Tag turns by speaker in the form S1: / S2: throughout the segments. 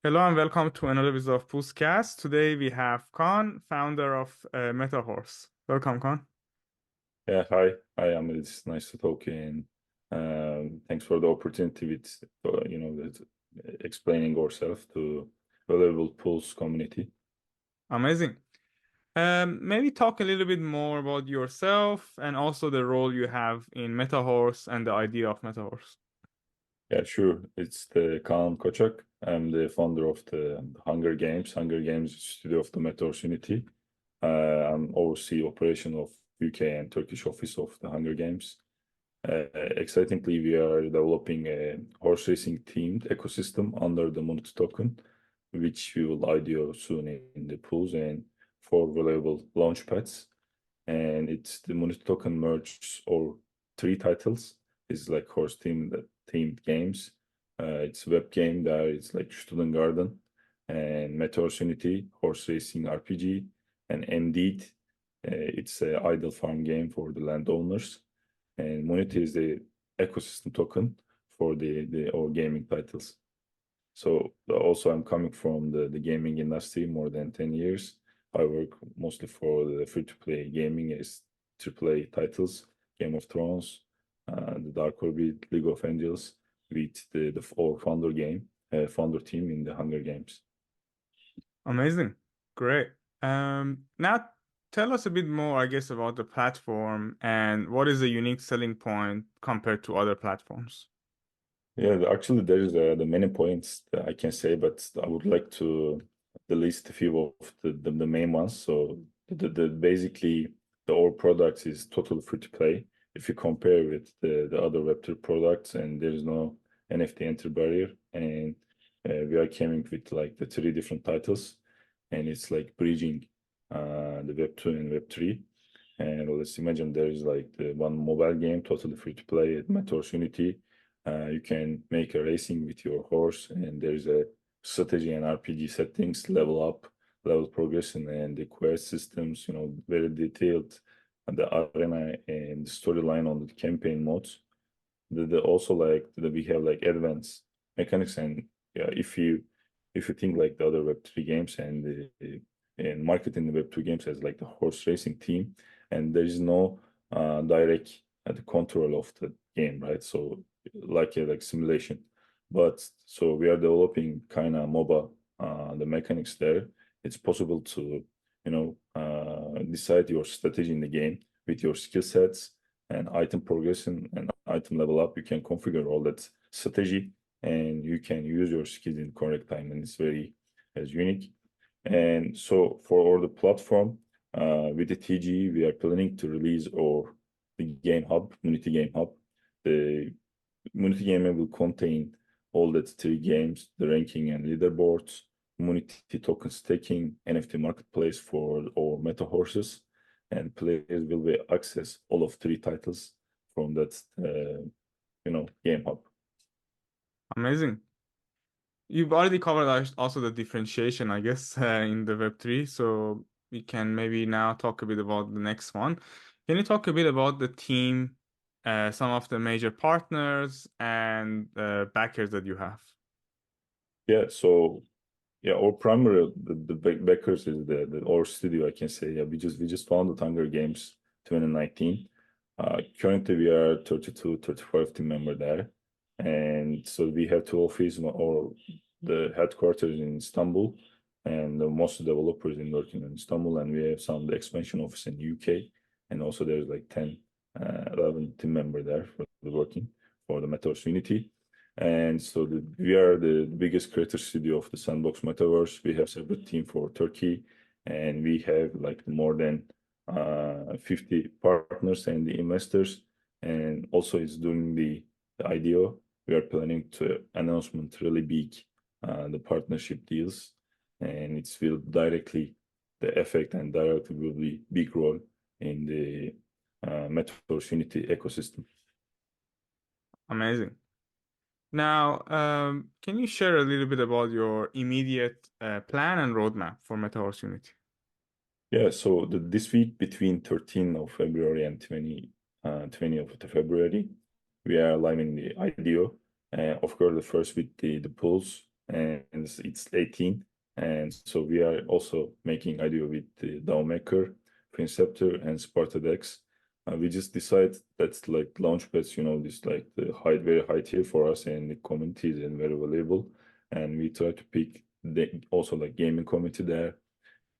S1: Hello and welcome to another episode of Poolzcast. Today we have Kağan, founder of Metahorse. Welcome, Kağan.
S2: Yeah, hi, Amir. It's nice to talk and thanks for the opportunity with explaining ourselves to valuable pools community.
S1: Amazing. Maybe talk a little bit more about yourself and also the role you have in Metahorse and the idea of Metahorse.
S2: Yeah, sure. It's the Kağan Koçak. I'm the founder of the Hungri Games. Hungri Games is studio of the Metahorse Unity. I'm oversee operation of UK and Turkish office of the Hunger Games. Excitingly, we are developing a horse racing themed ecosystem under the Munity token, which we will IDO soon in the pools and for valuable launch pads. And it's the Munity token merges or three titles. It's like horse themed games. It's a web game there. It's like Stutengarden and Metahorse Unity, horse racing RPG, and Indeed. It's an idle farm game for the landowners. And Munity is the ecosystem token for the our gaming titles. So also I'm coming from the gaming industry more than 10 years. I work mostly for the free-to-play gaming as AAA titles, Game of Thrones, the Dark Orbit, League of Angels, with the our founder team in the Hunger Games.
S1: Amazing. Great. Now tell us a bit more, I guess, about the platform and what is the unique selling point compared to other platforms.
S2: Yeah, actually, there is the many points that I can say, but I would like to the list a few of the main ones. So the basically the all products is totally free to play. If you compare with the other Web3 products, and there is no NFT entry barrier, and we are coming with like the three different titles, and it's like bridging the Web2 and Web3. And let's imagine there is like the one mobile game totally free to play at Metahorse Unity. You can make a racing with your horse, and there's a strategy and RPG settings, level up, level progression, and the quest systems, very detailed, and the arena and the storyline on the campaign modes. Also like we have like advanced mechanics, and yeah, if you think like the other Web3 games and marketing the Web2 games as like the horse racing team, and there is no direct the control of the game, right? So like a like simulation. But so we are developing kind of MOBA, the mechanics there. It's possible to, decide your strategy in the game with your skill sets and item progression and item level up. You can configure all that strategy and you can use your skills in correct time, and it's very as unique. And so for all the platform, with the TG, we are planning to release or the game hub, Munity Game Hub. The Munity Game Hub will contain all that three games, the ranking and leaderboards, Munity token staking, NFT marketplace for our meta horses, and players will be access all of three titles from that, game hub.
S1: Amazing. You've already covered also the differentiation, I guess, in the Web3. So we can maybe now talk a bit about the next one. Can you talk a bit about the team, some of the major partners and backers that you have?
S2: Yeah, so yeah, our primary the backers is the our studio, I can say. Yeah, we just founded Hunger Games 2019. Currently we are 32, 35 team member there. And so we have two offices or the headquarters in Istanbul, and most developers in working in Istanbul, and we have some the expansion office in UK, and also there's like 10, 11 team member there for the working for the Metahorse Unity. And so we are the biggest creator studio of the sandbox metaverse. We have separate team for Turkey, and we have like more than 50 partners and the investors. And also it's doing the IDO. We are planning to announcement really big the partnership deals, and it's will directly the effect and directly will be big role in the Metaverse Unity ecosystem.
S1: Amazing. Now, can you share a little bit about your immediate plan and roadmap for Metahorse Unity?
S2: Yeah, so this week between 13th of February and 20 of February, we are live in the IDO. Of course, the first with the pools, and it's 18. And so we are also making IDO with the DAO Maker, Princeptor, and Spartadex. We just decided that's like launchpads, this like the very high tier for us, and the community is very valuable. And we try to pick also like gaming community there,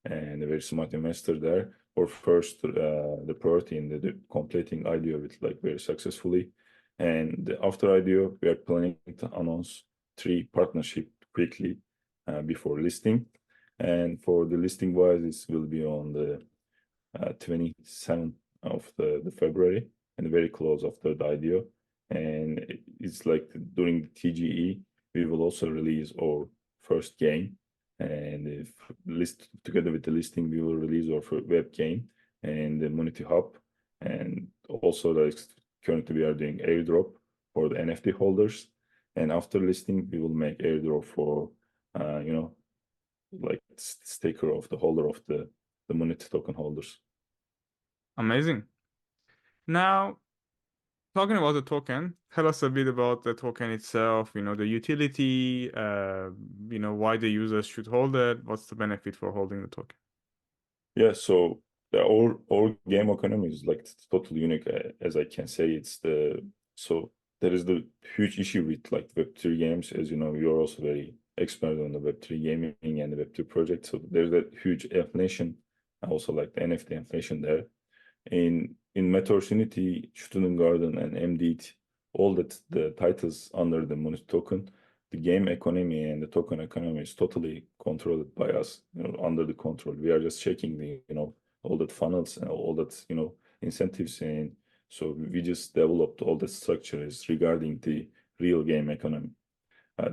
S2: and a very smart investor there, or first the priority in the completing IDO with like very successfully. And after IDO, we are planning to announce 3 partnership quickly before listing. And for the listing wise, it will be on the 27th of the February, and very close after the IDO. And it's like during the TGE, we will also release our first game. And if list together with the listing, we will release our web game and the Munity Hub. And also, like currently, we are doing airdrop for the NFT holders. And after listing, we will make airdrop for, like staker of the holder of the Munity token holders.
S1: Amazing. Now, talking about the token, tell us a bit about the token itself, the utility, why the users should hold it, what's the benefit for holding the token?
S2: Yeah, so our game economy is like totally unique, as I can say. So there is the huge issue with like Web3 games. As you know, you're also very expert on the Web3 gaming and the Web2 project. So there's that huge inflation, also like the NFT inflation there. In Metahorse Unity, Stutengarden, and MDT, all that the titles under the Munity token, the game economy and the token economy is totally controlled by us, under the control. We are just checking the, all that funnels and all that, incentives. And so we just developed all the structures regarding the real game economy.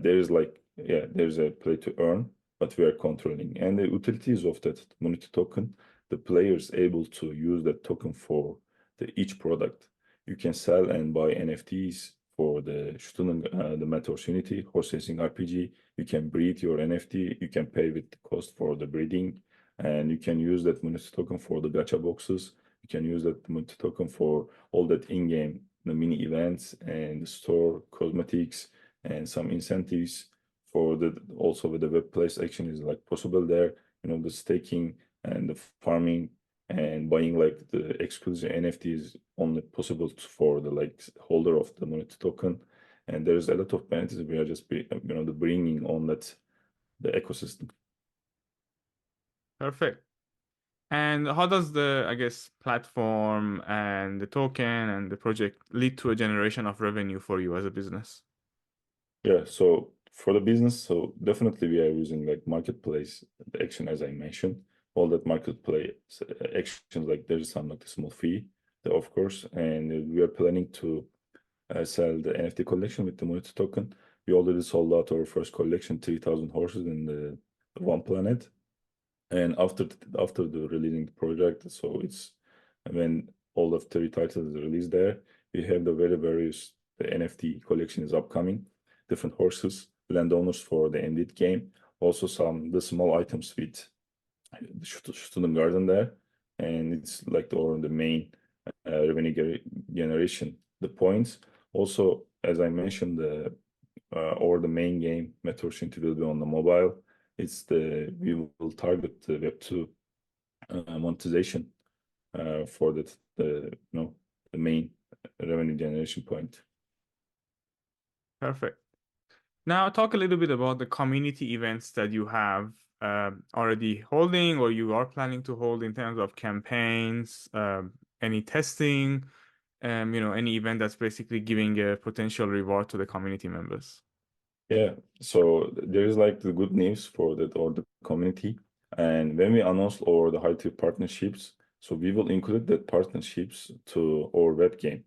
S2: There's a play to earn, but we are controlling. And the utilities of that Munity token, the players able to use that token for each product. You can sell and buy NFTs for the Metahorse Unity horse racing RPG. You can breed your NFT. You can pay with the cost for the breeding, and you can use that Munity token for the gacha boxes. You can use that Munity token for all that in-game the mini events and the store cosmetics and some incentives for also with the web place action is like possible there. The staking and the farming and buying like the exclusive NFTs only possible for the like holder of the Munity token. And there's a lot of benefits we are just the bringing on that the ecosystem.
S1: Perfect. And how does the, I guess, platform and the token and the project lead to a generation of revenue for you as a business?
S2: Yeah, so for the business, so definitely we are using like marketplace action, as I mentioned. All that marketplace actions, like there's some like a small fee, of course, and we are planning to sell the NFT collection with the Munity token. We already sold out our first collection, 3,000 horses in the one planet. And after the releasing the project, so it's when all of 30 titles are released there, we have the various the NFT collection is upcoming, different horses, landowners for the ended game, also the small items with the Stutengarden there, and it's like the main revenue generation. The points also, as I mentioned, the main game Metahorse Unity will be on the mobile. We will target the Web2 monetization for the main revenue generation point.
S1: Perfect. Now, talk a little bit about the community events that you have already holding or you are planning to hold in terms of campaigns, any testing, any event that's basically giving a potential reward to the community members.
S2: Yeah, so there is like the good news for that or the community. And when we announce or the high tier partnerships, so we will include that partnerships to our web game.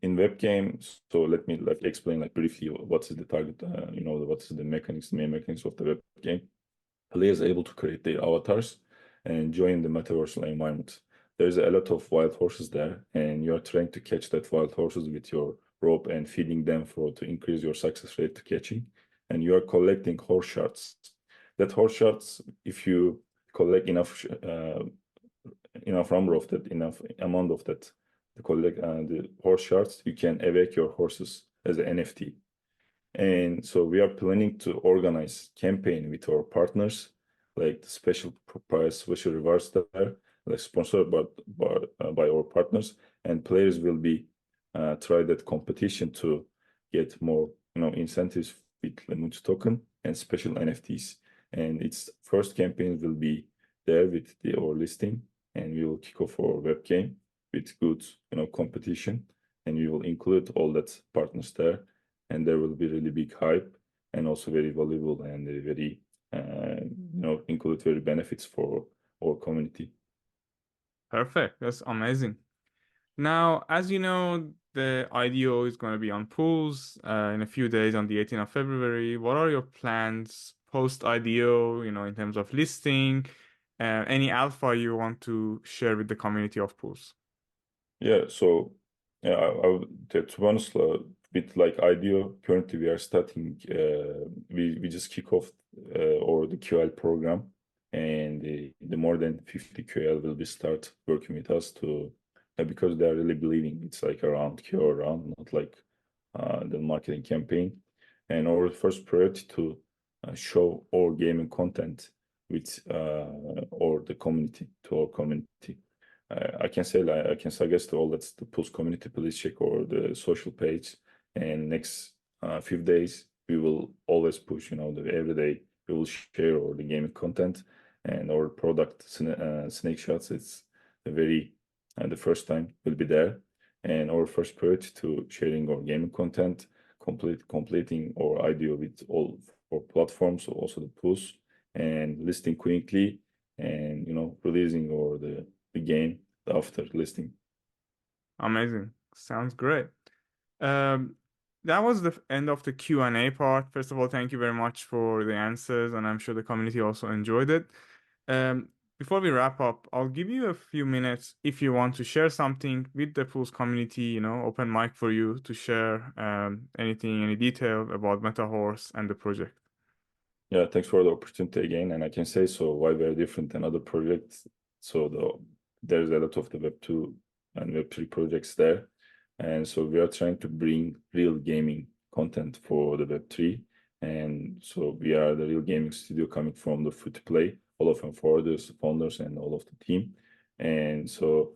S2: In web games, so let me like explain like briefly what is the target, what is the main mechanics of the web game. Players able to create their avatars and join the metaverse environment. There's a lot of wild horses there, and you're trying to catch that wild horses with your rope and feeding them to increase your success rate to catching. And you are collecting horse shards. That horse shards, if you collect enough number of that, enough amount of that to collect the horse shards, you can evac your horses as an NFT. And so we are planning to organize campaign with our partners, like the special prize, special rewards there, like sponsored by our partners, and players will be try that competition to get more incentives with Munity token and special NFTs. And its first campaign will be there with our listing, and we will kick off our web game with good competition, and we will include all that partners there, and there will be really big hype and also very valuable and very include very benefits for our community.
S1: Perfect. That's amazing. Now, as you know, the IDO is going to be on Pools in a few days on the 18th of February. What are your plans post IDO, in terms of listing, any alpha you want to share with the community of Pools?
S2: Yeah, so I would, to be honest, with like IDEO, currently we are starting, we just kick off or the QL program, and the more than 50 QL will be start working with us to because they are really believing it's like around QL round, not like the marketing campaign. And our first priority to show our gaming content with or the community to our community. I can say like I can suggest to all that's the Pulse community, please check or the social page. And next few days we will always push, every day we will share all the gaming content and our product snake shots. It's a very the first time will be there, and our first priority to sharing our gaming content, completing our IDO with all our platforms, also the Pulse, and listing quickly, and releasing or the game after listing.
S1: Amazing. Sounds great. Um, that was the end of the Q&A part. First of all, thank you very much for the answers, and I'm sure the community also enjoyed it. Before we wrap up, I'll give you a few minutes if you want to share something with the Pools community, open mic for you to share anything, any detail about Metahorse and the project.
S2: Yeah, thanks for the opportunity again. And I can say so why we're different than other projects. So there's a lot of the Web2 and Web3 projects there. And so we are trying to bring real gaming content for the Web3. And so we are the real gaming studio coming from the free to play, all of them founders and all of the team. And so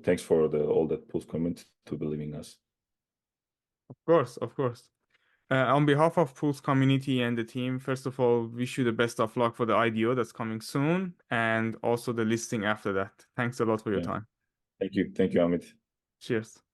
S2: thanks for all that Pulse community to believing us.
S1: Of course, of course. On behalf of Pools community and the team, first of all, wish you the best of luck for the IDO that's coming soon and also the listing after that. Thanks a lot for your
S2: Yeah.
S1: time.
S2: Thank you, Amit.
S1: Cheers.